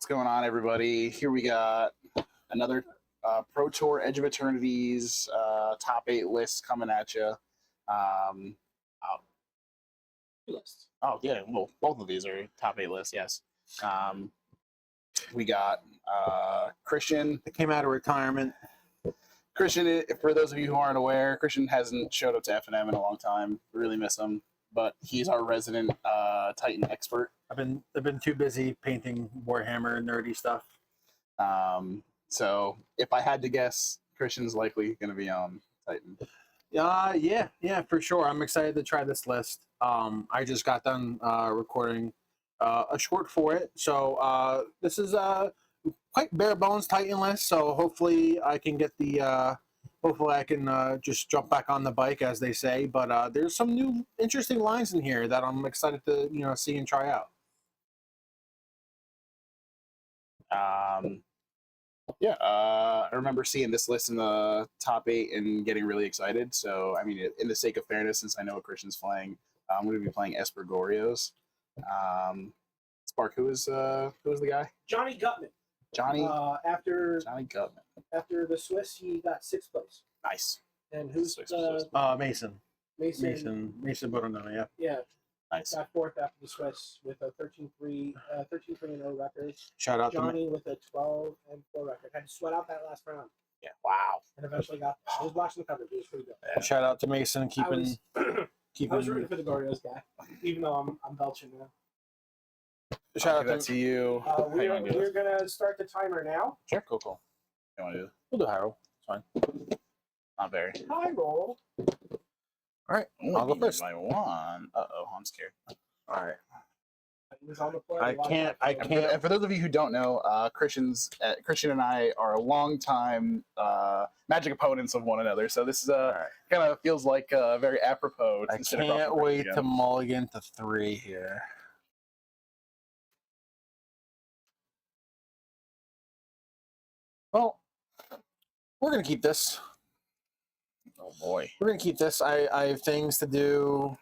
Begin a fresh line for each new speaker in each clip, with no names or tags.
going on, everybody? Here we got another Pro Tour Edge of Eternities top 8 list coming at you. Oh, yeah, well, both of these are top 8 lists, yes. We got Christian.
That came out of retirement.
Christian, for those of you who aren't aware, Christian hasn't showed up to FNM in a long time. We really miss him, but he's our resident Titan expert.
I've been too busy painting Warhammer nerdy stuff.
So if I had to guess, Christian's likely going to be on Titan.
Yeah, for sure. I'm excited to try this list. I just got done recording a short for it, so this is quite bare bones Titan list. So hopefully I can get the hopefully I can just jump back on the bike, as they say. But there's some new interesting lines in here that I'm excited to see and try out.
I remember seeing this list in the top 8 and getting really excited. So, I mean, in the sake of fairness, since I know what Christian's playing, I'm going to be playing Esper Goryos. Spark, who was the guy?
Johnny Gutman.
Johnny
Gutman. After the Swiss, he got 6th place.
Nice.
And who's
Mason Borona, yeah.
Yeah.
Nice.
Got 4th after the Swiss with a 13-3 and 0 record.
Shout out
Johnny with a 12-4 record. Had to sweat out that last round.
Yeah. Wow.
And eventually got there. I was watching the coverage. It was pretty good.
Yeah. Shout out to Mason keeping.
I was rooting for the Goryo's guy, even though I'm belching now.
Shout out to you.
We're gonna start the timer now.
Sure. Cool. You want to do it?
We'll do high roll. It's fine.
Not very.
High roll.
All right, I'll go first.
By one. I'm scared.
All right.
I
can't.
And for those of you who don't know, Christian and I are longtime Magic opponents of one another. So this is kind of feels like very apropos.
I can't wait to mulligan to 3 here. Well, we're gonna keep this.
Oh boy,
we're gonna keep this. I have things to do,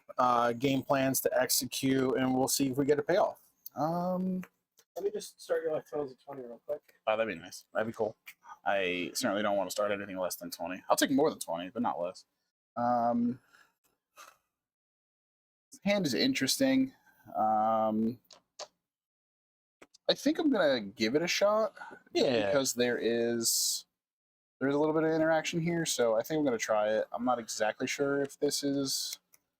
game plans to execute, and we'll see if we get a payoff.
Let me just start your electrodes at 20 real quick.
Oh, that'd be nice. That'd be cool. I certainly don't want to start anything less than 20. I'll take more than 20, but not less. This hand is interesting. I think I'm gonna give it a shot.
Yeah,
because there's a little bit of interaction here, so I think I'm gonna try it. I'm not exactly sure if this is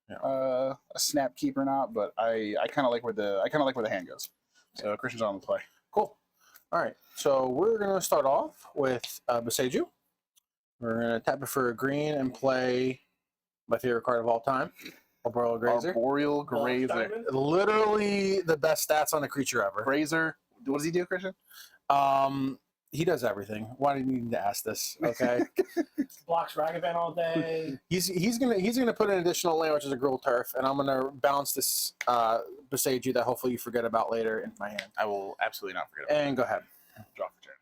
a snap keep or not, but I kind of like where the hand goes. So Christian's on the play.
Cool. All right, so we're gonna start off with Beseiju. We're gonna tap it for a green and play my favorite card of all time, Arboreal Grazer.
Arboreal Grazer.
Literally the best stats on a creature ever.
Grazer. What does he do, Christian?
He does everything. Why do you need to ask this? Okay.
Blocks Ragavan all day.
He's gonna put an additional land, which is a Gruul Turf, and I'm gonna bounce this Beseiju that hopefully you forget about later into my hand.
I will absolutely not forget about it.
And go ahead.
Draw for turn.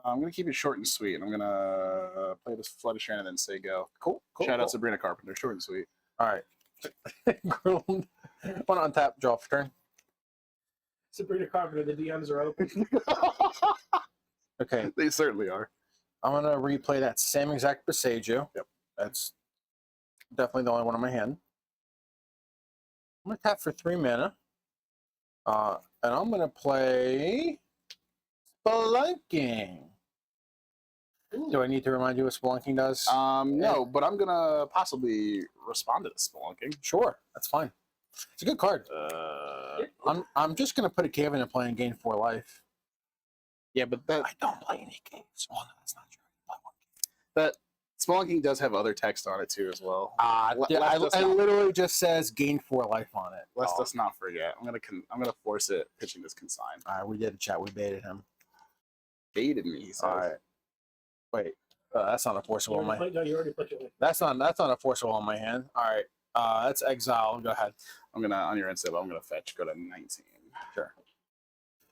I'm gonna keep it short and sweet, and I'm gonna play this Flood of Strand and then say go. Cool. Shout out Sabrina Carpenter. Short and sweet.
All right. Gruul. One on tap, draw for turn.
Sabrina Carpenter, the DMs are open.
Okay.
They certainly are.
I'm going to replay that same exact Beseiju.
Yep.
That's definitely the only one on my hand. I'm going to tap for 3 mana. And I'm going to play Spelunking. Do I need to remind you what Spelunking does?
No, but I'm going to possibly respond to the Spelunking.
Sure, that's fine. It's a good card. I'm just gonna put a cave in and play and gain 4 life.
Yeah, but that
I don't play any caves. Oh no, that's not true.
That Spelunking does have other text on it too, as well.
I literally just says gain 4 life on it.
Let's not forget. I'm gonna force it pitching this consign.
All right, we did a chat. We baited him.
Baited me. He says.
All right. Wait, that's not a forcible on my.
No, you already put it.
That's not a forcible on my hand. All right. That's exile. Go ahead.
I'm gonna on your end step. I'm gonna fetch. Go to 19.
Sure.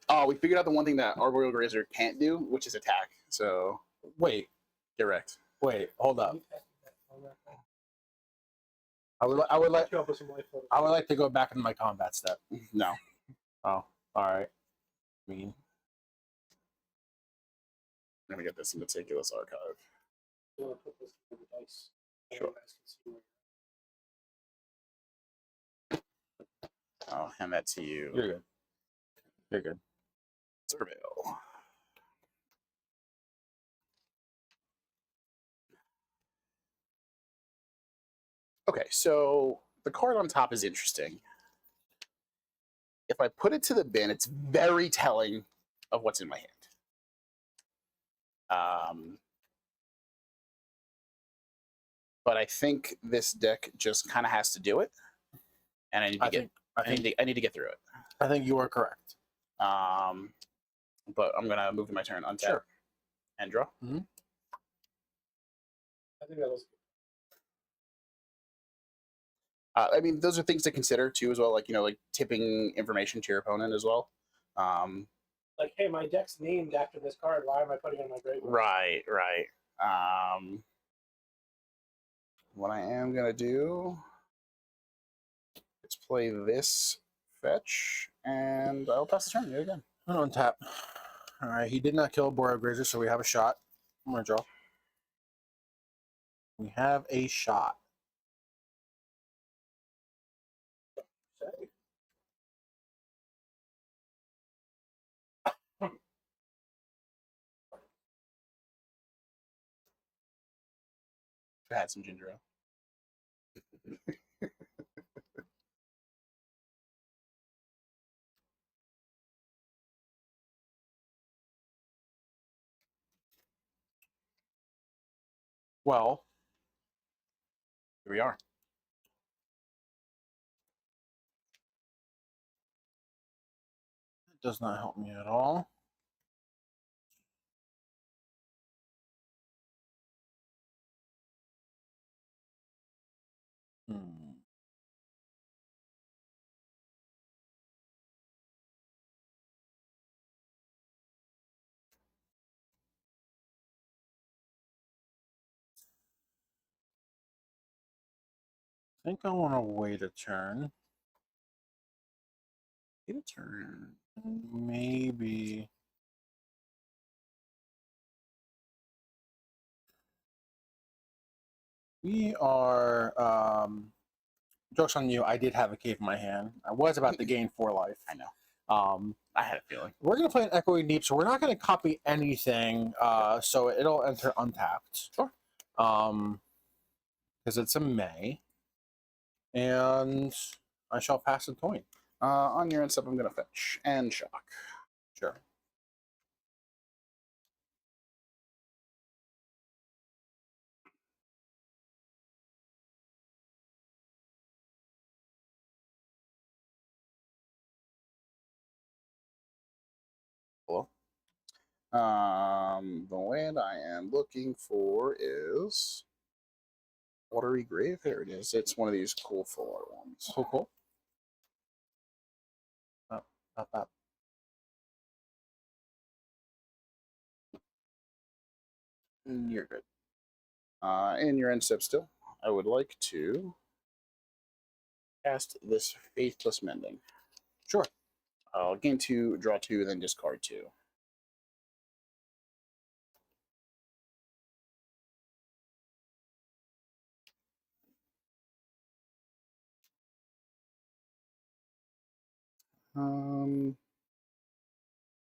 Oh, we figured out the one thing that Arboreal Grazer can't do, which is attack. So
wait,
get wrecked.
Wait, hold up. I would like to go back into my combat step.
No.
Oh, all right. I mean,
I'm gonna get this meticulous archive.
You want to put this in the dice? So
Sure.
you guys can see where
I'll hand that to you.
you're good. You're good.
Surveil. Okay, so the card on top is interesting. If I put it to the bin, it's very telling of what's in my hand. But I think this deck just kind of has to do it, and I need to I need to get through it.
I think you are correct.
But I'm gonna move to my turn, untap,
Sure.
and draw.
I think that was
I mean, those are things to consider too, as well. Like like tipping information to your opponent as well.
like, hey, my deck's named after this card. Why am I putting it in my graveyard?
Right. What I am gonna do is play this fetch, and I'll pass the turn yet again.
Untap. All right. He did not kill Boreal Grazer, so we have a shot. I'm gonna draw. We have a shot.
Say.
I had some ginger ale.
Well,
Here we are.
it does not help me at all. I think I want to wait a turn.
Wait a turn.
Maybe. We are. Joke's on you. I did have a cave in my hand. I was about to gain 4 life.
I know.
Um,
I had a feeling.
we're gonna play an Echoing Deep, so we're not gonna copy anything. So it'll enter untapped.
Sure.
Because it's a May, and I shall pass the coin.
On your end step, I'm gonna fetch and shock.
Sure.
Hello. The land I am looking for is Watery Grave. There it is. It's one of these cool full art ones.
Cool. Up.
You're good. In your end step still, I would like to cast this Faithless Mending.
Sure.
I'll gain 2, draw 2, then discard 2.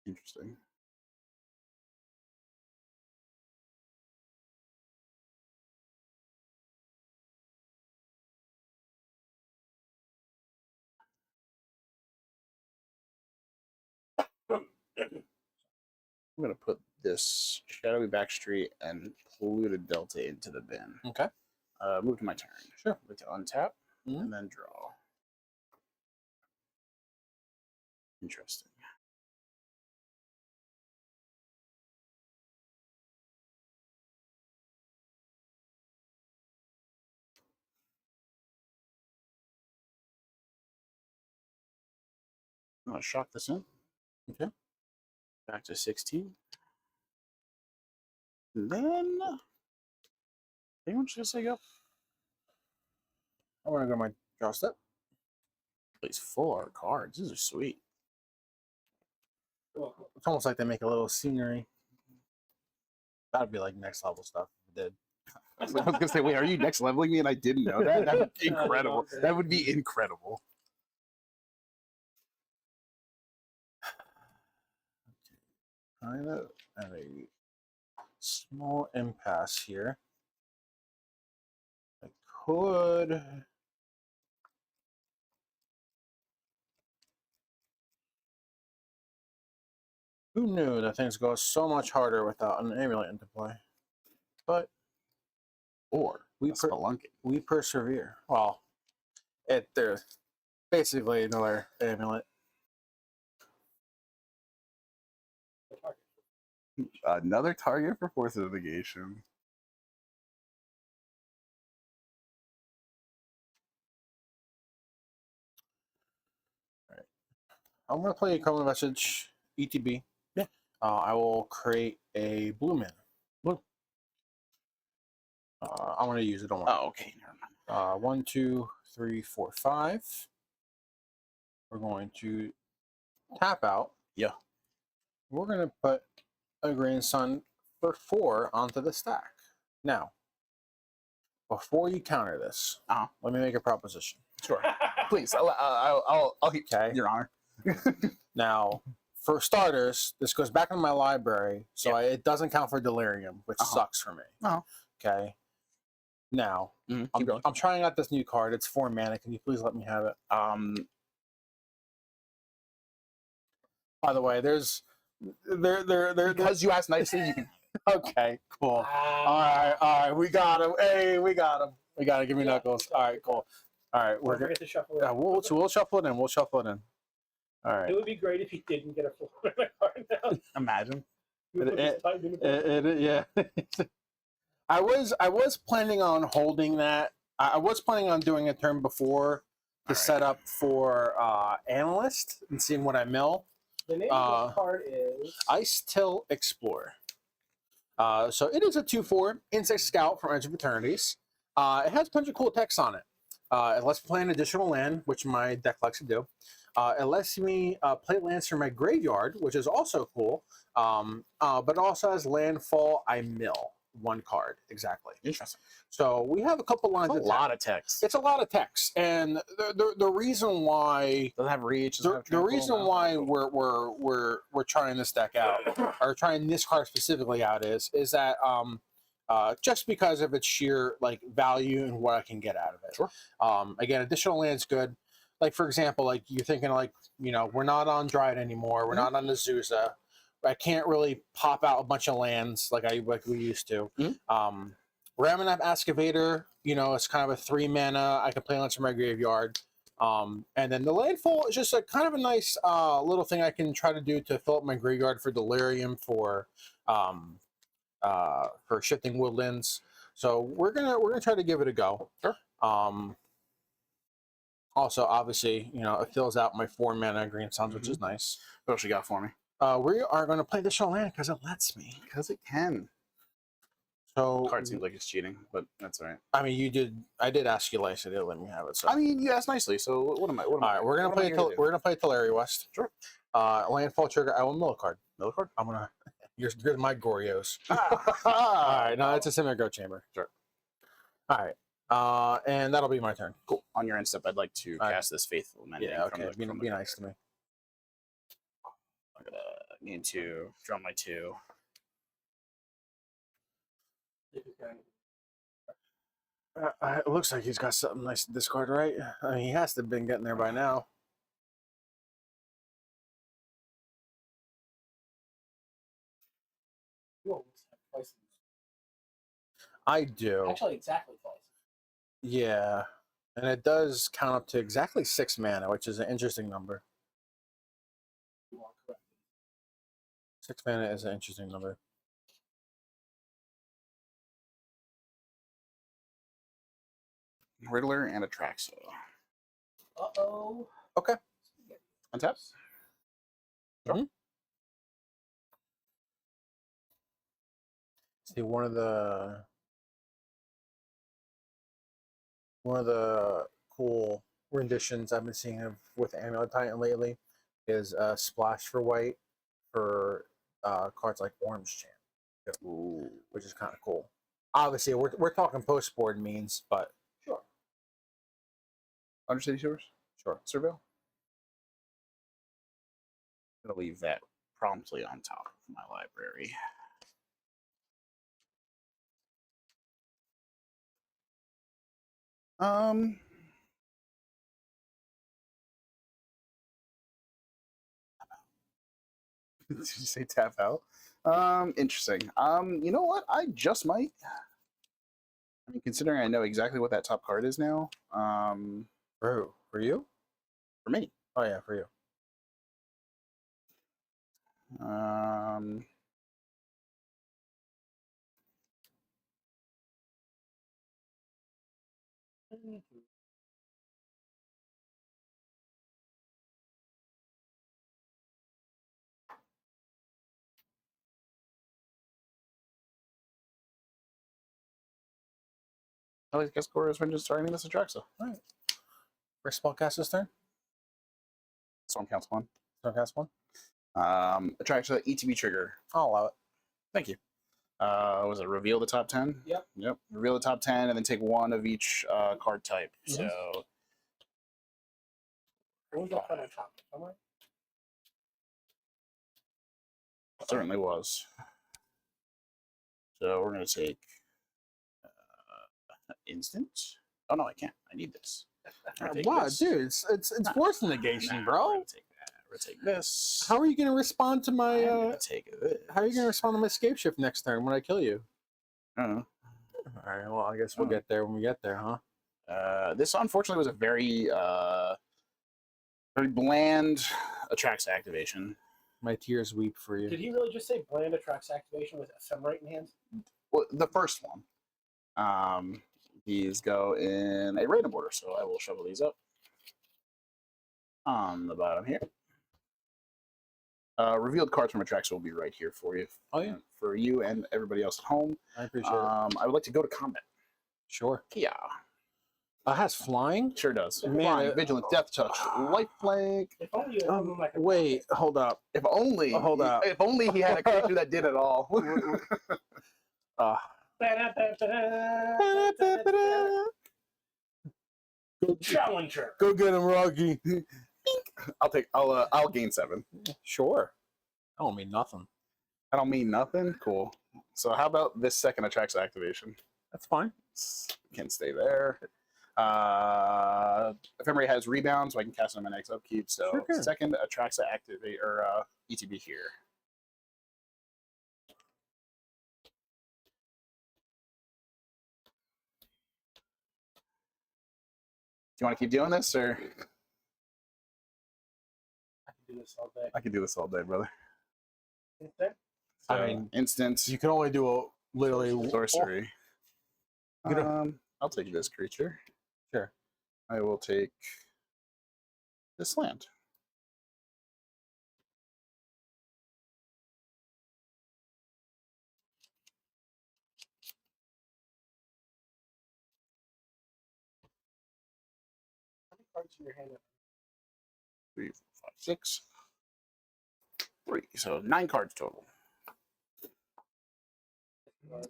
Interesting. I'm going to put this Shadowy Backstreet and Polluted Delta into the bin.
Okay.
Move to my turn.
Sure.
Like to untap and then draw. Interesting. I'm going to shock this in.
Okay.
Back to 16. And then, anyone should say go.
I want to go to my draw step.
These full art cards. These are sweet.
It's almost like they make a little scenery. That'd be like next level stuff if it did.
I was gonna say, wait, are you next leveling me? And I didn't know that. That would be incredible. That would be incredible.
Kind of at a small impasse here. I could. Who knew that things go so much harder without an amulet into play? But
Or
we
spelunking.
we persevere. Well, there's basically another amulet.
Another target for force of negation.
All right. I'm gonna play a couple of message ETB.
Yeah.
I will create a blue man.
Blue.
I'm gonna use it. Don't worry.
Oh, okay. Never mind.
1, 2, 3, 4, 5. We're going to tap out.
Yeah.
We're going to put a grandson for 4 onto the stack. Now, before you counter this, let me make a proposition.
Sure. Please, I'll keep Your Honor.
Now, for starters, this goes back in my library, so it doesn't count for delirium, which sucks for me. Okay. Now, I'm trying out this new card. It's 4 mana. Can you please let me have it? By the way, there's
because you asked nicely, you can.
Okay, cool. All right, we got him. Hey, we got him. We got to give me knuckles. All right, cool. All right, we're
going to shuffle it.
We'll shuffle it in. We'll shuffle it in. All right.
It would be great if he didn't get a 4 mana card now.
Imagine.
Yeah. I was planning on holding that. I was planning on doing a turn before to set up for analyst and seeing what I mill.
The name of the card is
Ice Till Explorer. So it is a 2/4 Insect Scout from Edge of Eternities. It has a bunch of cool text on it. It lets me play an additional land, which my deck likes to do. It lets me play lands from my graveyard, which is also cool. But also has landfall. I mill 1 card exactly.
Interesting.
So we have a couple lines.
It's a lot of text.
It's a lot of text, and the reason why
doesn't have reach.
The reason why we're trying this deck out, or trying this card specifically out, is that just because of its sheer like value and what I can get out of it.
Sure.
Again, additional land's good. Like for example, like you're thinking like we're not on Dryad anymore. We're not on the Zuza. I can't really pop out a bunch of lands like we used to. Ramanap Excavator, it's kind of a 3 mana. I can play lands from my graveyard. And then the landfall is just a kind of a nice little thing I can try to do to fill up my graveyard for delirium for shifting woodlands. So we're gonna try to give it a go.
Sure.
Also, obviously, it fills out my 4 mana green suns, which is nice.
What else you got for me?
We are going to play additional land because it lets me.
Because it can.
So
The card seems like it's cheating, but that's all right.
I mean, I did ask you last, so they let me have it. So
I mean, you asked nicely. So what am I?
all right, we're gonna play Teleri West.
Sure.
Landfall trigger. I will mill a card.
Mill a card.
I'm gonna. Here's my Goryos. All
All
right, no, it's a semi-grow chamber.
Sure.
All right, and that'll be my turn.
Cool. On your end step, I'd like to cast this Faithful Mending.
Yeah, okay. Be nice to me.
I'm gonna gain 2, draw my 2.
It looks like he's got something nice to discard, right? I mean, he has to have been getting there by now. I do.
Actually, exactly twice.
Yeah, and it does count up to exactly 6 mana, which is an interesting number. 6 mana is an interesting number.
Riddler and a Traxo.
Uh-oh.
Okay.
Untaps. Sure.
See, one of the cool renditions I've been seeing with Amulet Titan lately is Splash for white for cards like Orange Champ,
Ooh.
which is kind of cool. Obviously, we're talking post board means, but
Sure.
Undercity Sewers?
sure.
Surveil? I'm gonna leave that promptly on top of my library. Did you say tap out? Interesting. You know what? I just might. I mean, considering I know exactly what that top card is now.
For who? For you?
For me.
Oh yeah, for you.
I guess Gora's Vengeance starting this Atraxa.
All right. First spellcaster's turn.
Storm counts one.
Spellcast one.
Atraxa ETB trigger.
I'll allow it.
Thank you. Was it reveal the top 10?
Yep.
Yep. Reveal the top 10 and then take one of each card type.
Mhm.
So
Who's up on the top? Somewhere?
certainly was. So we're gonna take instant. Oh no, I can't. I need this. I'm gonna take
Wow,
this.
dude, it's force negation,
Nah,
bro.
We're gonna take that. We're gonna take this.
How are you gonna respond to my?
I'm gonna take this.
How are you gonna respond to my escape shift next turn when I kill you?
I don't know.
All right. Well, I guess we'll
Oh.
get there when we get there, huh?
This unfortunately was a very very bland Atraxa activation.
My tears weep for you.
Did he really just say bland attracts activation with ephemerate in hand?
Well, the first one. These go in a random order, so I will shovel these up on the bottom here. Revealed cards from Atraxa will be right here for you.
Oh yeah,
for you and everybody else at home.
I appreciate it.
I would like to go to combat.
Sure.
Yeah,
Has flying?
sure does.
Man,
Flying, vigilant, death touch, life flank.
If only you had one like a
Wait, hold up.
If only,
Hold up.
If only he had a creature that did it all.
Challenger.
Go get him, Rocky.
I'll gain 7.
Sure. I don't mean nothing.
I don't mean nothing. Cool. So how about this second Atraxa activation?
That's fine.
Can stay there. Ephemerate has rebound, so I can cast it on my next upkeep. So
Sure can.
second Atraxa activate or ETB here. Do you want to keep doing this, or
I can do this all day.
I can do this all day, brother?
Okay.
I
So,
mean,
instant
you can only do a literally
sorcery.
You know-
I'll take this creature.
Sure.
I will take this land.
How many cards in your hand?
3, 4, 5, 6. 3. So 9 cards total.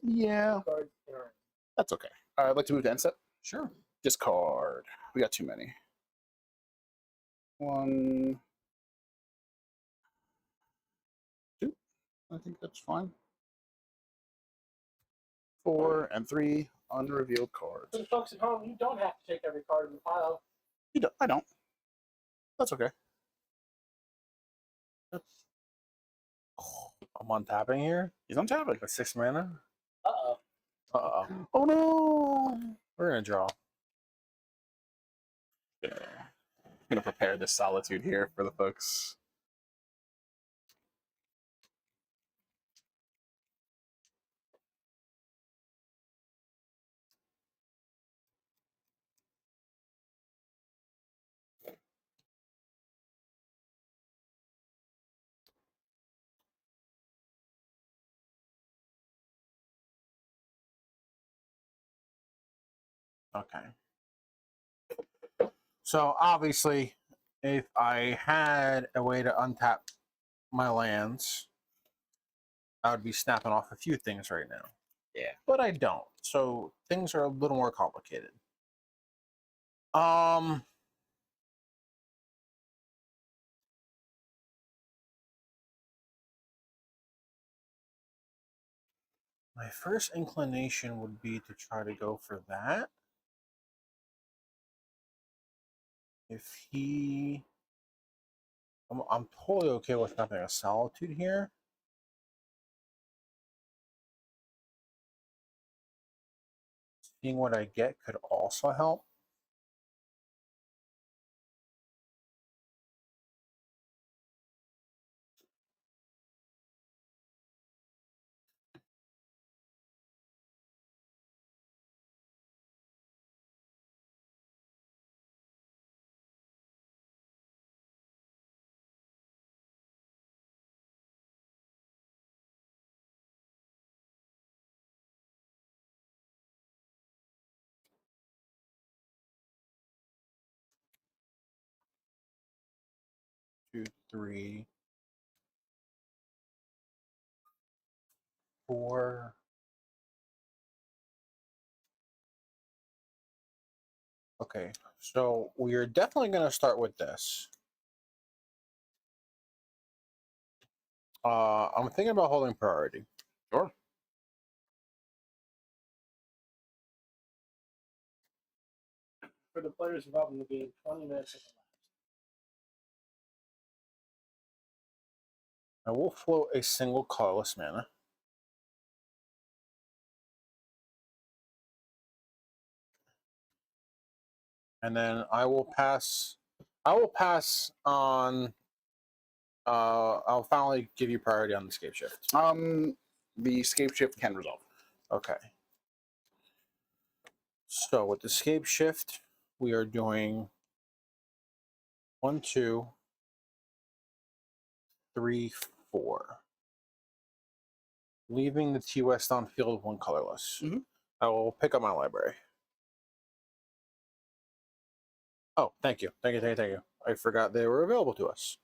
Yeah,
Cards in your hand.
that's okay. I'd like to move to end step.
Sure.
Discard. We got too many. 1, 2. I think that's fine. 4 and 3 unrevealed cards.
For the folks at home, you don't have to take every card in the pile.
I don't. That's okay.
I'm untapping here
He's on tapping.
with 6 mana.
Uh-oh.
Uh-oh.
Oh no!
We're gonna draw.
I'm gonna prepare this solitude here for the folks.
Okay. So obviously, if I had a way to untap my lands, I would be snapping off a few things right now.
Yeah.
But I don't. So things are a little more complicated. My first inclination would be to try to go for that. If he... I'm totally okay with having a Solitude here. Seeing what I get could also help. Two, three, four. Okay, so we are definitely going to start with this. I'm thinking about holding priority.
Sure.
For the players involved in the game, 20 minutes have elapsed.
I will float a single colorless mana. And then I will pass on I'll finally give you priority on the scape shift.
The scape shift can resolve.
Okay. So with the scape shift, we are doing 1, 2, 3, 4. Leaving the T West on field 1 colorless.
Mhm.
I will pick up my library. Oh, thank you. Thank you. I forgot they were available to us.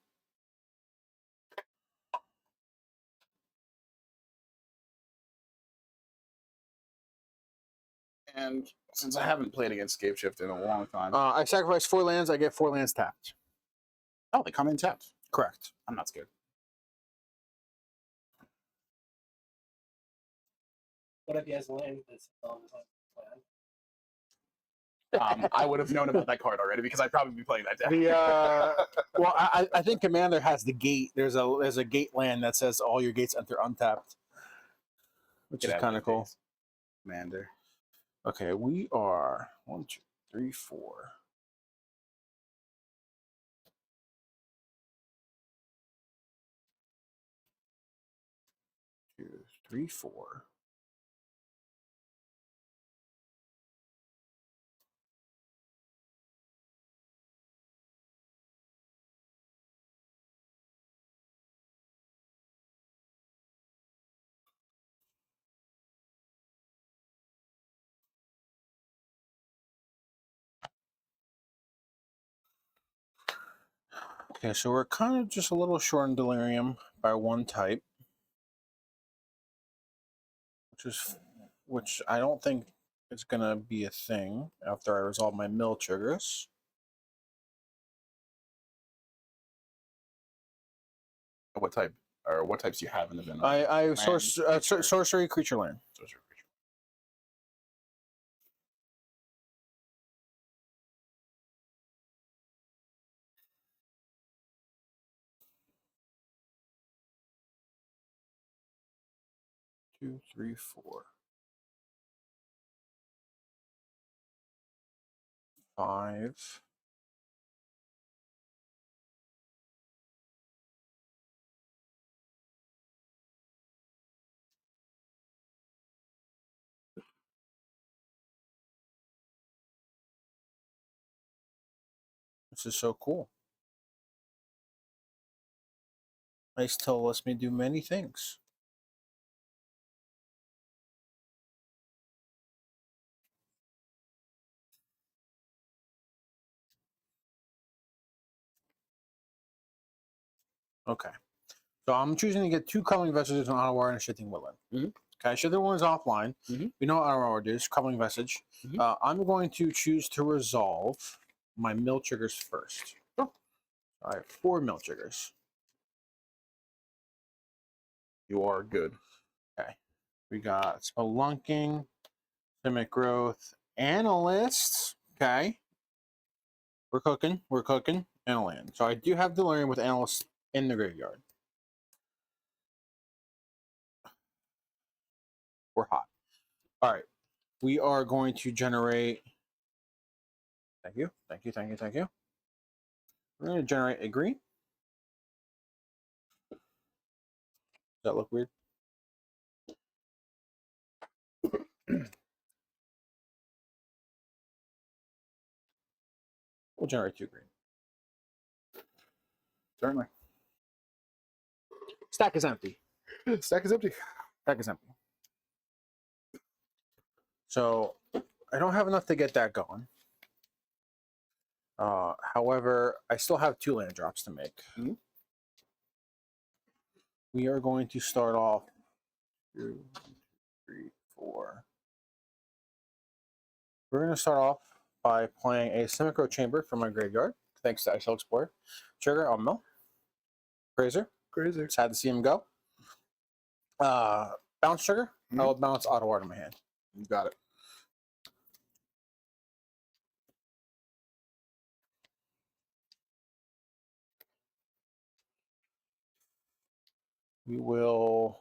And since I haven't played against scape shift in a long time,
I sacrifice 4 lands, I get 4 lands tapped.
oh, they come in tapped.
Correct.
I'm not scared.
What if he has land that's on his plan?
I would have known about that card already because I'd probably be playing that deck.
Well, I think Commander has the gate. There's a gate land that says all your gates enter untapped, which is kind of cool.
Commander.
Okay, we are 1, 2, 3, 4. Two, three, 4. Okay, so we're kind of just a little short in delirium by 1 type, which I don't think is gonna be a thing after I resolve my mill triggers.
What type or what types do you have in the bin?
I sorcery creature land.
Sorcery creature.
2, 3, 4. 5. This is so cool. Ice Tail lets me do many things. Okay. So I'm choosing to get 2 Crumbling Vestiges on Auto War and a Shifting Woodland.
Mhm.
Okay, Shifting Woodland's offline.
Mhm.
We know what Auto War does, Crumbling Vestige.
Mhm.
I'm going to choose to resolve my mill triggers first.
Sure.
I have 4 mill triggers.
You are good.
Okay. We got Spelunking, Systemic Growth, Analyst. Okay. We're cooking. We're cooking. And a land. So I do have Delirium with Analyst in the graveyard. We're hot. All right. We are going to generate. Thank you. Thank you. Thank you. Thank you. We're going to generate a green. Does that look weird? We'll generate 2 green.
Certainly.
Stack is empty.
Stack is empty.
Stack is empty. So I don't have enough to get that going. However, I still have 2 land drops to make.
Mhm.
We are going to start off 2, 3, 4. We're going to start off by playing a Symmetro Chamber from my graveyard, thanks to Ice Explorer. Trigger on mill. Grazer.
Crazy.
Sad to see him go. Bounce trigger. I will bounce Auto War to my hand.
You got it.
We will.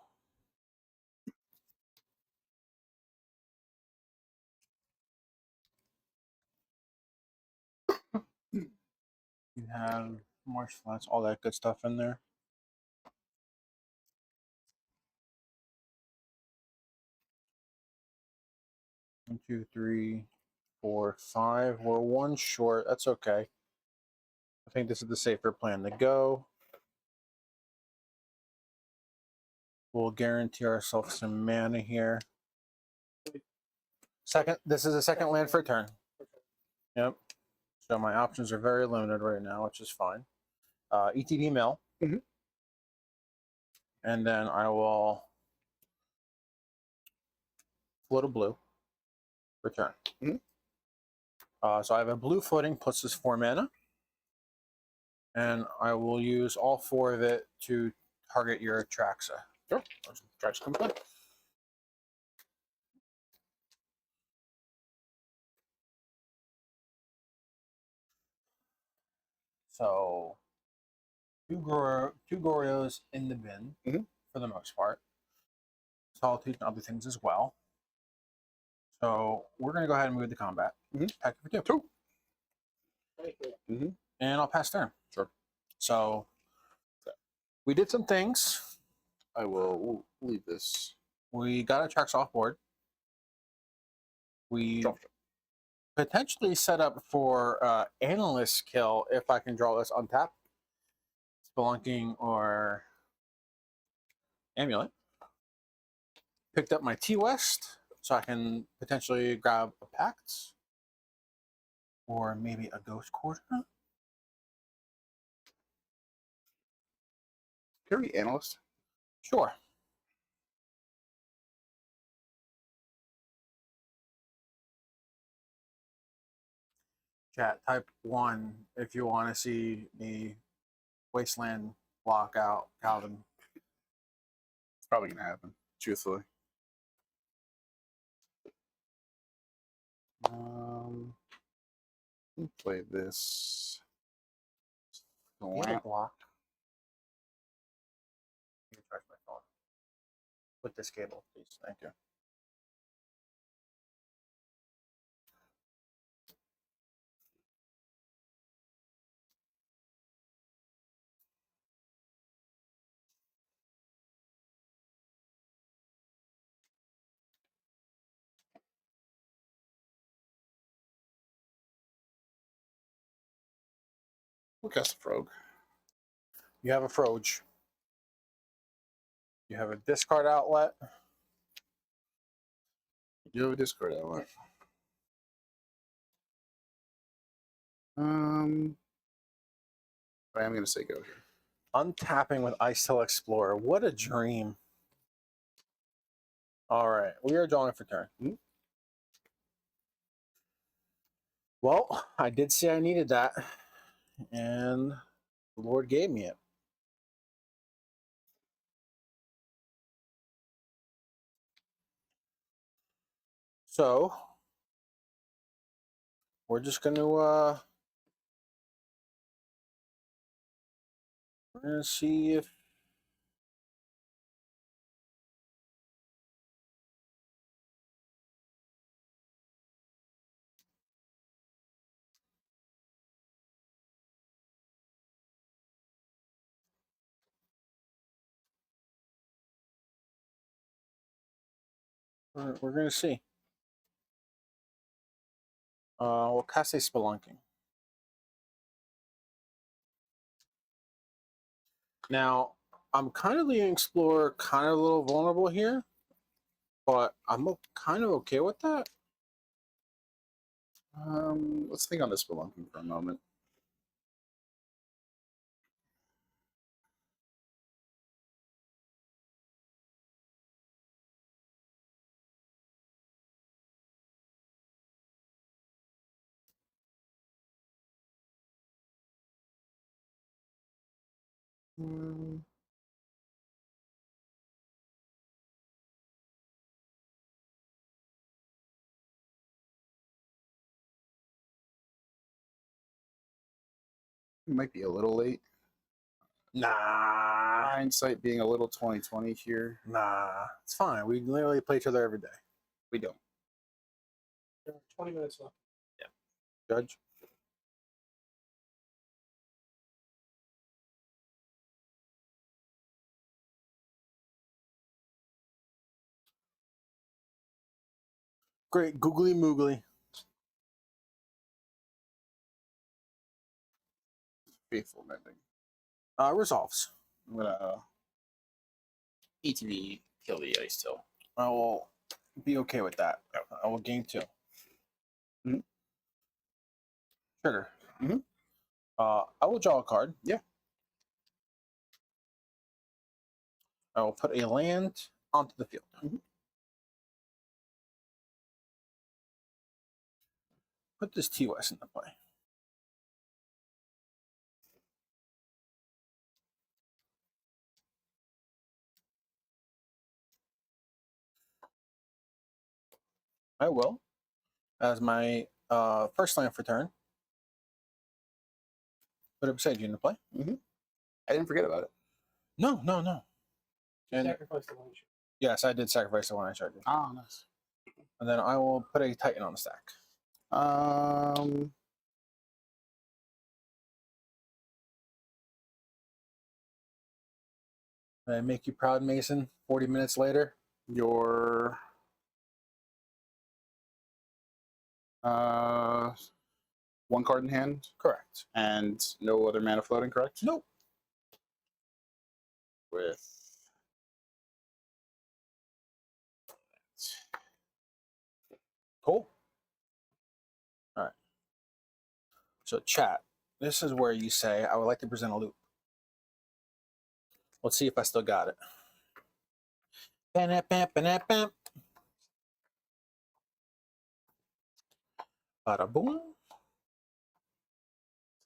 You have marsh flats, all that good stuff in there. One, 2, 3, 4, 5. We're 1 short. That's okay. I think this is the safer plan to go. We'll guarantee ourselves some mana here. Second, this is a second land for a turn. Yep. So my options are very limited right now, which is fine. ETD mill.
Mhm.
And then I will float a blue. Return.
Mhm.
So I have a blue floating plus this 4 mana. And I will use all 4 of it to target your Atraxa.
Sure. Trax comes back.
So 2 Goryos in the bin for the most part. Solitude and other things as well. So we're going to go ahead and move to combat. Attack for 2.
2.
And I'll pass turn.
Sure.
So we did some things.
I will leave this.
We got Atraxa off board. We potentially set up for Analyst kill if I can draw this untapped. Spelunking or Amulet. Picked up my T-West so I can potentially grab a Pact. Or maybe a Ghost Quarter.
Carry Analyst.
Sure. Chat, type 1 if you want to see the Wasteland block out Calvin.
It's probably going to happen, truthfully. Play this.
Block. You can charge my phone. With this cable, please. Thank you.
We'll cast a Frog.
You have a Froge. You have a discard outlet.
You have a discard outlet. I am going to say go here.
Untapping with Ice-Tail Explorer. What a dream. All right, we are drawing for turn. Well, I did say I needed that, and the Lord gave me it. So, we're just going to, we're going to see if we're going to see. We'll cast a Spelunking. Now, I'm kind of leaving Explorer kind of a little vulnerable here, but I'm kind of okay with that.
Let's think on this spelunking for a moment. It might be a little late.
Nah,
Hindsight being a little 2020 here.
nah, it's fine. We literally play each other every day.
We don't.
There are 20 minutes left.
Judge. Great, googly moogly.
Faithful mending.
Resolves.
I'm gonna
ETB kill the ice tail.
I will be okay with that. I will gain 2.
Mhm.
Trigger.
Mhm.
I will draw a card.
Yeah.
I will put a land onto the field.
Mhm.
Put this TOS into play. I will, as my first land for turn, put a beside you into play.
I didn't forget about it.
No.
You
And-
sacrifice the one.
Yes, I did sacrifice the one I charged.
Ah, nice.
And then I will put a Titan on the stack. And I make you proud, Mason. 40 minutes later.
Your one card in hand
Correct.
and no other mana floating, correct?
Nope.
With
Cool. All right. So chat, this is where you say, I would like to present a loop. Let's see if I still got it. Bam. Bada boom.
This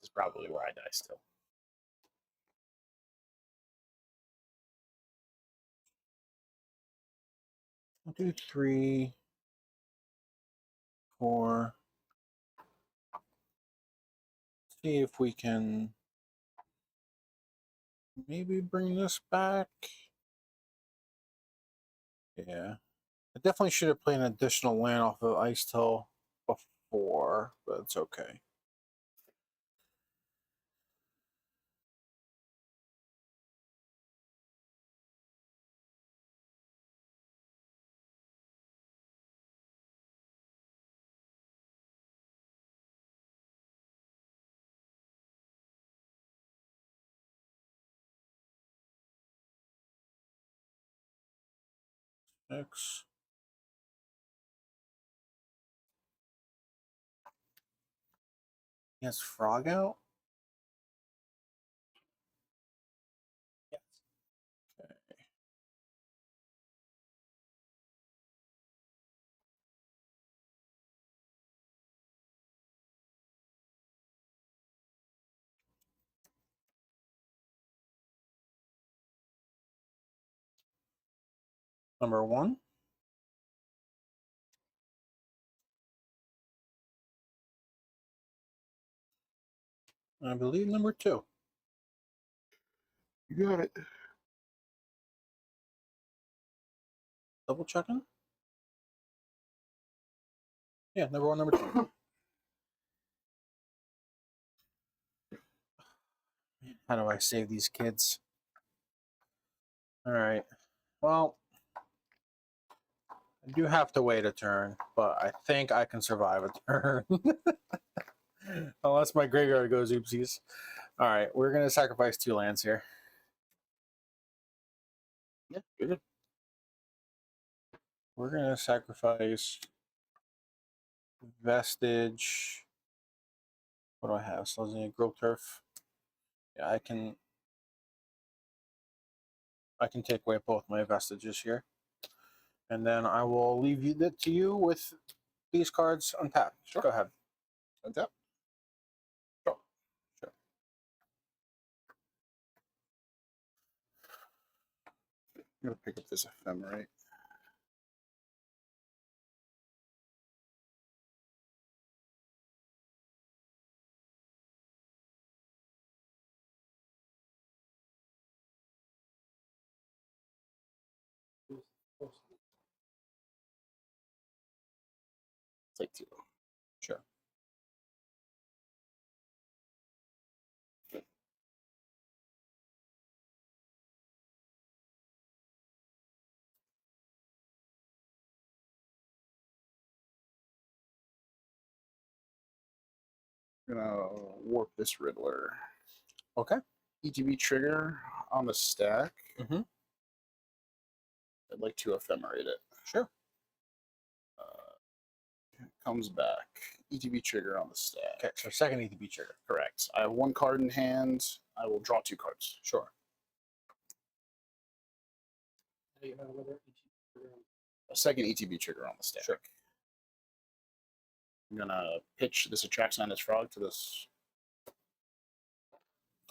is probably where I die still.
1, 2, 3, 4. See if we can maybe bring this back. Yeah. I definitely should have played an additional land off of Ice Tail before, but it's okay. X. He has Frog out. Number 1. I believe number 2.
You got it.
Double checking. Yeah, number 1, number 2. How do I save these kids? All right. Well, I do have to wait a turn, but I think I can survive a turn. Unless my graveyard goes oopsies. All right, we're going to sacrifice 2 lands here.
Yeah, you're good.
We're going to sacrifice Vestige. What do I have? Slazing Grow Turf. Yeah, I can take away both my Vestiges here. And then I will leave it to you with these cards untapped.
Sure.
Go ahead.
Untap.
Sure. Sure.
I'm gonna pick up this ephemerate. Take 2.
Sure.
I'm gonna warp this Riddler.
Okay.
ETB trigger on the stack.
Mm-hmm.
I'd like to ephemerate it.
Sure.
It comes back. ETB trigger on the stack.
Okay, so second ETB trigger.
Correct. I have 1 card in hand. I will draw 2 cards.
Sure.
You have another
A second ETB trigger on the stack.
Sure.
I'm gonna pitch this Attracts Nine Frog to this.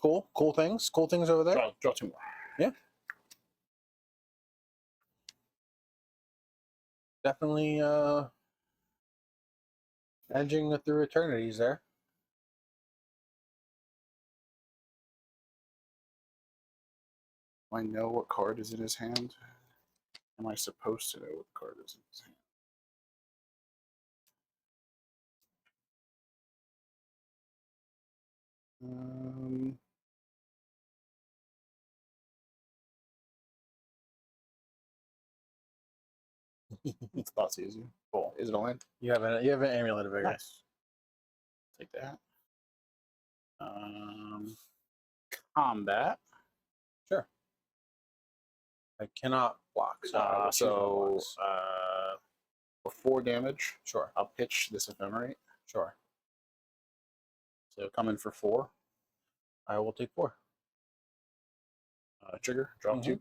Cool. Cool things. Cool things over there.
Draw 2 more.
Yeah. Definitely edging through Eternities there.
Do I know what card is in his hand? Am I supposed to know what card is in his hand? It's thoughts easy. Cool. Is it a land?
You have an Amulet of Vigor.
Nice. Take that. Combat.
Sure. I cannot block. So I will choose my blocks.
For 4 damage,
Sure.
I'll pitch this ephemerate.
Sure.
So come in for 4.
I will take 4.
Trigger. Drop 2.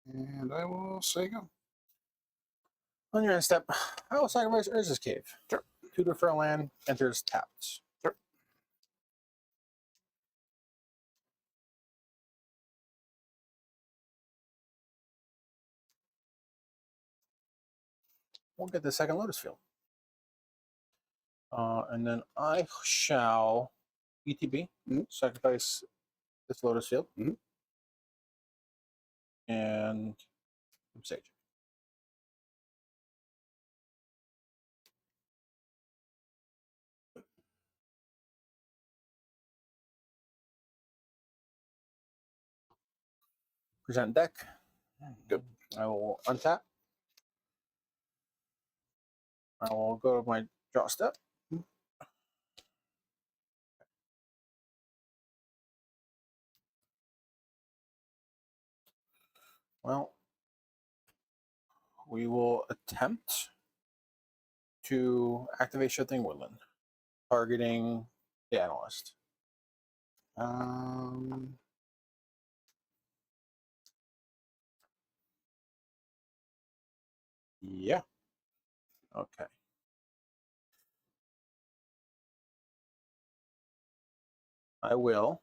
And I will say go.
On your end step, I will sacrifice Urza's Cave.
Sure.
Tutor for a land, enters tapped.
Sure.
We'll get the second Lotus Field. And then I shall ETB, sacrifice this Lotus Field, and Sage. Present deck.
Good.
I will untap. I will go to my draw step. Well, we will attempt to activate Shifting Woodland, targeting the Analyst. Yeah. Okay. I will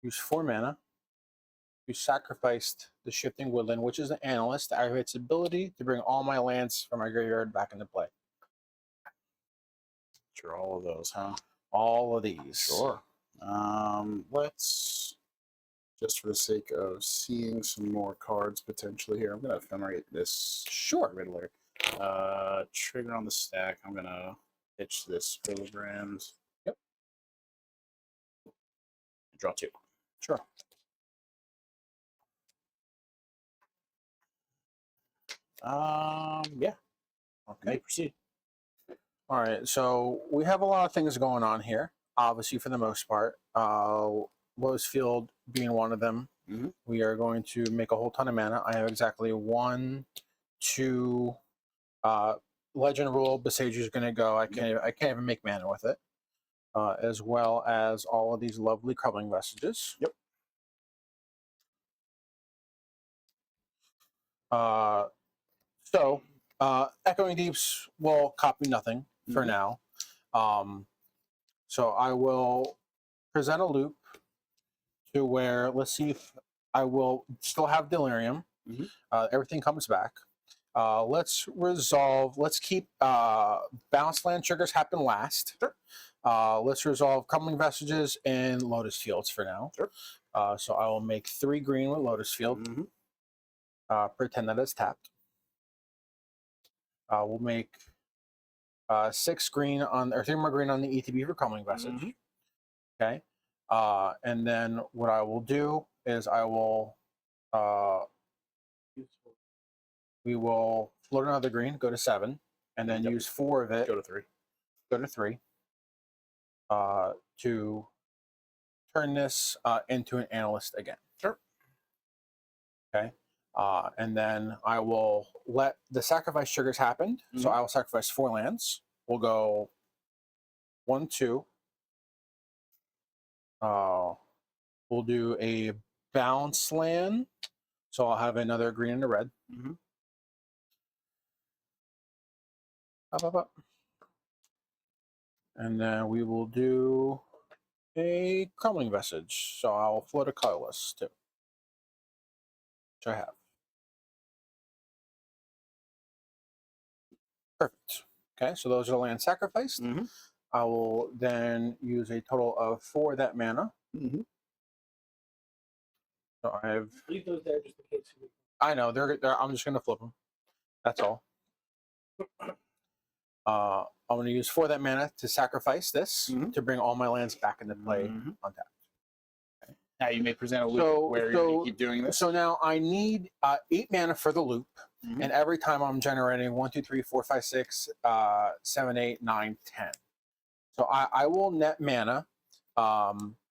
use 4 mana. You sacrificed the Shifting Woodland, which is an analyst, to activate its ability to bring all my lands from my graveyard back into play.
Sure, all of those, huh?
All of these.
Sure. Let's, just for the sake of seeing some more cards potentially here, I'm going to ephemerate this
Sure.
Riddler. Trigger on the stack. I'm going to pitch this Kilograms.
Yep.
Draw 2.
Sure.
Yeah.
Okay.
Proceed.
All right. So we have a lot of things going on here. Obviously, for the most part, Lowe's Field being one of them.
Mhm.
We are going to make a whole ton of mana. I have exactly 1, 2. Legend Rule Besage is going to go. I can't even make mana with it. As well as all of these lovely Crumbling Vestiges.
Yep.
So Echoing Deeps will copy nothing for now. So I will present a loop to where, let's see if I will still have Delirium.
Mhm.
Everything comes back. Let's keep Bounce Land triggers happen last.
Sure.
Let's resolve Crumbling Vestiges and Lotus Fields for now.
Sure.
So I will make 3 green with Lotus Field. Pretend that it's tapped. We'll make 6 green on, or 3 more green on the ETB for Crumbling Vestige. Okay. And then what I will do is I will we will float another green, go to 7, and then use 4 of it.
Go to 3.
Go to 3. To turn this into an analyst again.
Sure.
Okay. And then I will let the sacrifice triggers happen. So I will sacrifice 4 lands. We'll go 1, 2. We'll do a bounce land. So I'll have another green and a red. Up, up, up. And then we will do a Crumbling Vestige. So I'll float a colorless too. Which I have. Perfect. Okay, so those are the lands sacrificed. I will then use a total of 4 of that mana. So I've.
Leave those there just in case.
I know they're. I'm just gonna flip them. That's all. I'm gonna use 4 of that mana to sacrifice this to bring all my lands back into play on tap.
Now you may present a loop where you're going to keep doing this.
So now I need 8 mana for the loop, and every time I'm generating 1, 2, 3, 4, 5, 6, 7, 8, 9, 10. So I will net mana.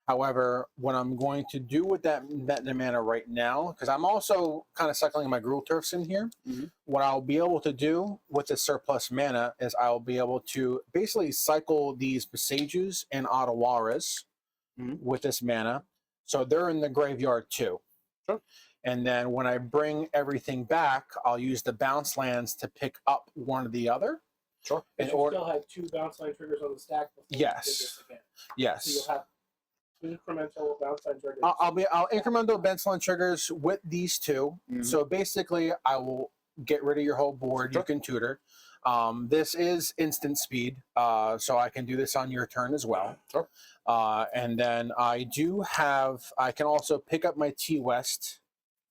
However, what I'm going to do with that mana right now, because I'm also kind of cycling my Gruul Turfs in here, what I'll be able to do with the surplus mana is I'll be able to basically cycle these Besages and Ottawaras with this mana. So they're in the graveyard too.
Sure.
And then when I bring everything back, I'll use the bounce lands to pick up one or the other.
Sure.
And you still have 2 bounce line triggers on the stack.
Yes.
This again.
Yes.
So you'll have incremental bounce line triggers.
I'll incremental bounce line triggers with these 2. So basically, I will get rid of your whole board.
Sure.
You can tutor. This is instant speed, so I can do this on your turn as well.
Sure.
And then I can also pick up my T West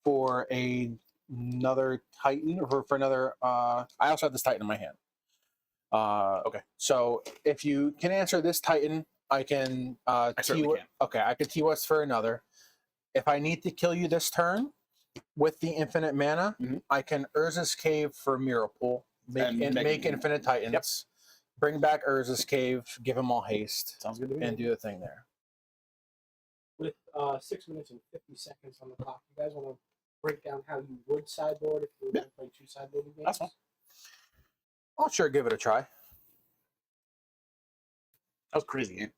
for another Titan, or for another. I also have this Titan in my hand. Okay. So if you can answer this Titan, I can.
I certainly can.
Okay, I can T West for another. If I need to kill you this turn with the infinite mana, I can Urza's Cave for Mirror Pool. Make infinite Titans.
Yep.
Bring back Urza's Cave. Give them all haste.
Sounds good to me.
And do the thing there.
With 6 minutes and 50 seconds on the clock, you guys want to break down how you would sideboard if you were going to play 2 sideboarding games?
That's fine.
I'll sure give it a try.
That was crazy game.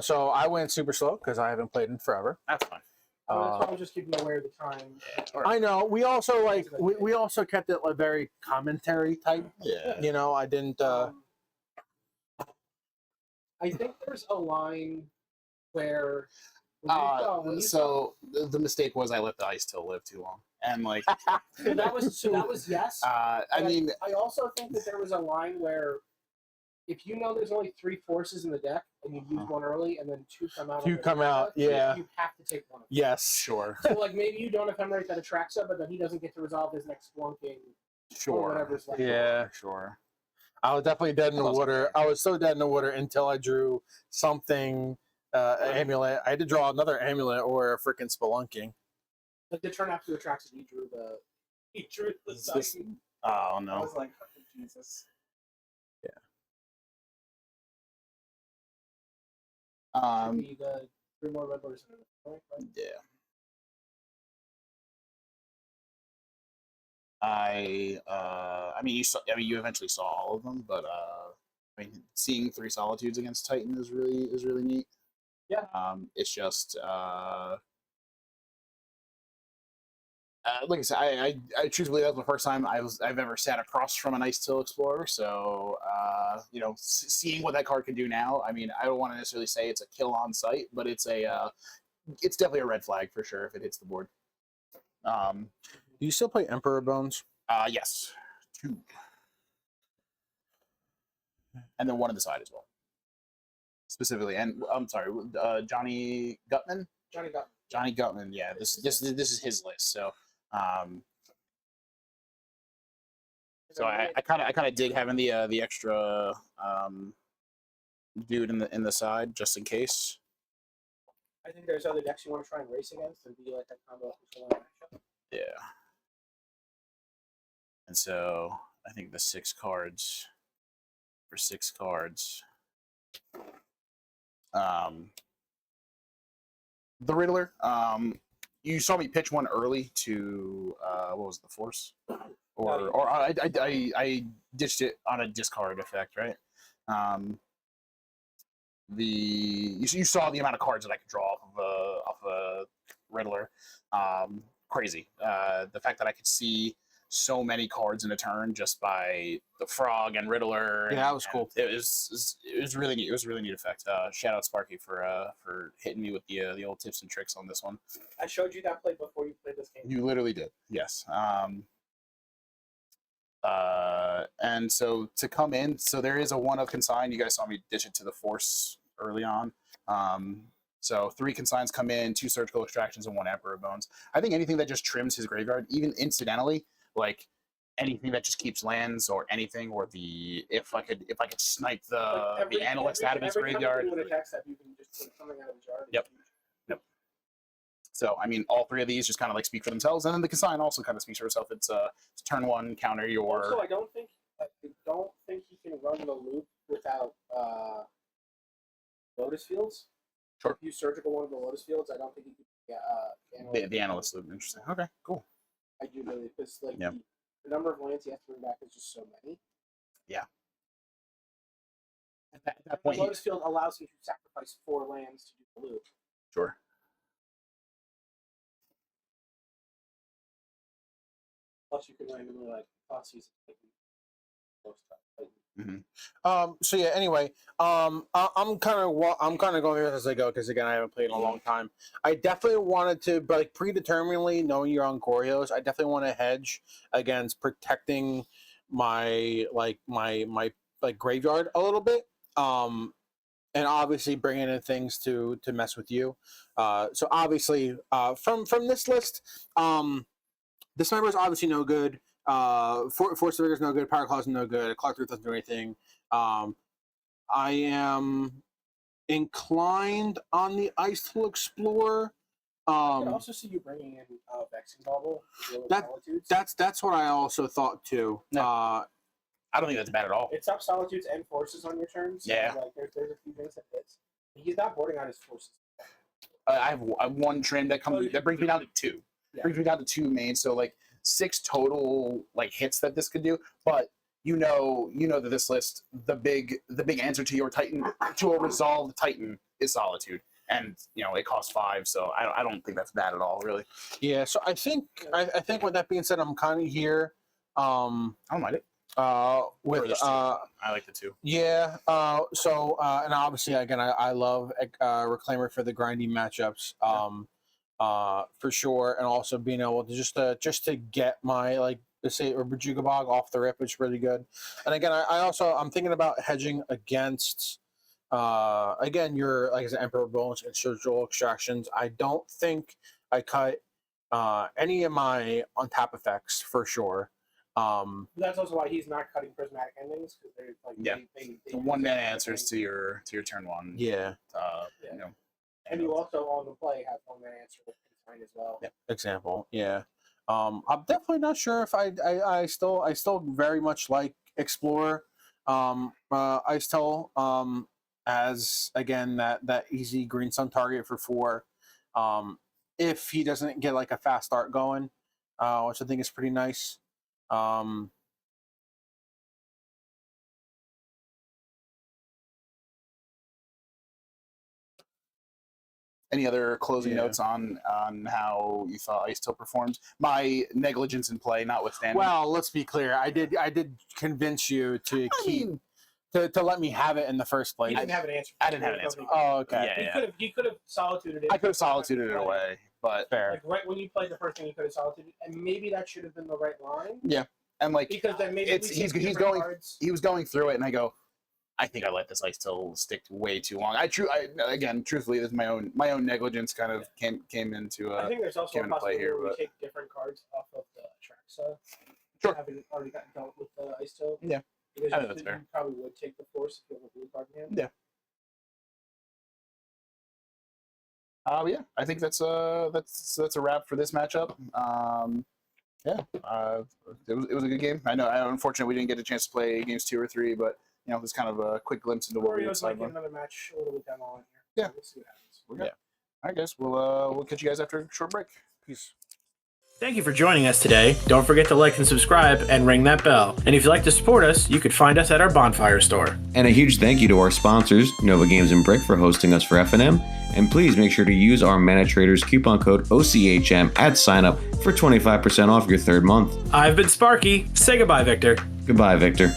So I went super slow because I haven't played in forever.
That's fine.
Well, that's why I'm just keeping aware of the time.
I know. We also we also kept it like very commentary type.
Yeah.
You know, I didn't.
I think there's a line where when you
So the mistake was I let the ice till live too long, and like
so that was yes.
I
But
mean,
I also think that there was a line where if you know there's only 3 forces in the deck and you use one early and then 2 come out,
Yeah.
you have to take one of them.
Yes.
sure,
So like maybe you don't ephemerate that Atraxa, but then he doesn't get to resolve his next flunking or
sure,
whatever's left.
Yeah.
sure.
I was definitely dead in the
That's
water.
okay.
I was so dead in the water until I drew something, an amulet. I had to draw another amulet or a freaking spelunking.
Like the turn after Atraxa, he drew the
Is this-
Titan.
Oh
I
no.
was like, oh, Jesus. Should be the 3 more red bars in the point, right?
Yeah. I mean, you eventually saw all of them, but I mean, seeing 3 solitudes against Titan is really neat.
Yeah.
It's just like I said, I truthfully, that was the first time I've ever sat across from an Ice Till Explorer. So you know, seeing what that card can do now, I mean, I don't want to necessarily say it's a kill on sight, but it's it's definitely a red flag for sure if it hits the board.
Do you still play Emperor Bones?
Yes, 2, and then 1 on the side as well, specifically. And I'm sorry, Johnny Gutman. Johnny Gutman. Yeah, this is his list. So, so I kind of dig having the extra dude in the side just in case.
I think there's other decks you want to try and race against and be like that combo control matchup.
Yeah. And so I think the 6 cards for 6 cards. The Riddler. You saw me pitch one early to what was it, the Force, or I ditched it on a discard effect, right? You saw the amount of cards that I could draw off a Riddler. Crazy. The fact that I could see so many cards in a turn just by the Frog and Riddler.
Yeah, that was cool.
It was really neat. It was a really neat effect. Shout out Sparky for hitting me with the old tips and tricks on this one.
I showed you that play before you played this game.
You literally did. Yes. And so to come in, so there is a 1 of consign. You guys saw me dish it to the Force early on. So 3 consigns come in, 2 surgical extractions, and 1 Emperor Bones. I think anything that just trims his graveyard, even incidentally, like anything that just keeps lands or anything, or if I could snipe the analyst out of his graveyard.
Every time attacks that, you can just take something out of his yard.
Yep. So I mean, all 3 of these just kind of like speak for themselves, and then the consign also kind of speaks for itself. It's turn 1, counter your.
Also, I don't think he can run the loop without Lotus Fields.
Sure.
If you surgical one of the Lotus Fields, I don't think he can.
The analyst loop. Interesting. Okay, cool.
I do really, because like
Yep.
the number of lands he has to bring back is just so many.
Yeah. At that
The
point,
Lotus Field allows him to sacrifice 4 lands to do the loop.
sure.
Plus, you can randomly like Foxy's most stuff.
So yeah. Anyway, I'm kind of going through this as I go because again I haven't played in a long time. I definitely wanted to, but like predeterminedly knowing you're on Goryos, I definitely want to hedge against protecting my graveyard a little bit. And obviously bringing in things to mess with you. So obviously, from this list, Dismember is obviously no good. Force Vigor is no good. Power Claw is no good. Clark Truth doesn't do anything. I am inclined on the Ice Tool Explorer.
I can also see you bringing in Vexing Bubble.
That's what I also thought too.
No. I don't think that's bad at all.
It's up Solitudes and Forces on your turn. So
Yeah.
Like there's a few things that hits. He's not boarding on his Forces.
I have 1 trim that comes that brings me down to 2.
Yeah.
Brings me down to 2 main, so like 6 total like hits that this could do. But you know that this list, the big answer to your Titan, to a resolved Titan, is Solitude. and it costs 5, so I don't think that's bad at all, really.
Yeah, so I think with that being said, I'm kind of here.
I don't mind it.
With
Or there's two. I like the 2.
yeah. And obviously again, I love Reclaimer for the grindy matchups. For sure, and also being able to just to get my let's say or Bajugabog off the rip is really good. And again, I'm thinking about hedging against again your like I said, Emperor Bones and Surgical Extractions. I don't think I cut any of my on tap effects for sure.
That's also why he's not cutting prismatic endings because they're like they
The 1-mana answers to your turn 1.
Yeah.
And you also on the play have 1-mana answer with Consign as well.
Yeah. Example. Yeah. I'm definitely not sure if I still very much like Explorer. I still as again that easy green sun target for 4. If he doesn't get like a fast start going, which I think is pretty nice.
Any other closing notes on how you thought Ice Till performed? My negligence in play notwithstanding.
Well, let's be clear. I did convince you to to let me have it in the first place.
He didn't have an answer.
I didn't have an answer.
Oh, okay.
Yeah.
He could have solituded it.
I could have solituded it away, but
Fair.
Like right when you played the first thing, you could have solituded, and maybe that should have been the right line.
Yeah, and like
Because then maybe
he's going. He was going through it, and I go, I think I let this Ice Till stick way too long. Again, truthfully, this is my own negligence kind of came into.
I think there's also a
came into play
possibility
here,
where we
but
take different cards off of the Traxa.
Sure.
Having already gotten dealt with the Ice Till.
Yeah.
Because
I think that's fair.
You probably would take the Force if you have a blue card in hand.
Yeah. Yeah, I think that's a wrap for this matchup. It was a good game. I know, unfortunately, we didn't get a chance to play games 2 or 3, but it was kind of a quick glimpse into what we
Goryo's like
decided.
another match a little bit down the line here.
Yeah.
We'll see what happens.
We're good. All right, guys. We'll catch you guys after a short break. Peace.
Thank you for joining us today. Don't forget to like and subscribe and ring that bell. And if you'd like to support us, you could find us at our Bonfire store.
And a huge thank you to our sponsors, Nova Games and Brick, for hosting us for FNM. And please make sure to use our Mana Traders coupon code OCHM at signup for 25% off your third month.
I've been Sparky. Say goodbye, Victor.
Goodbye, Victor.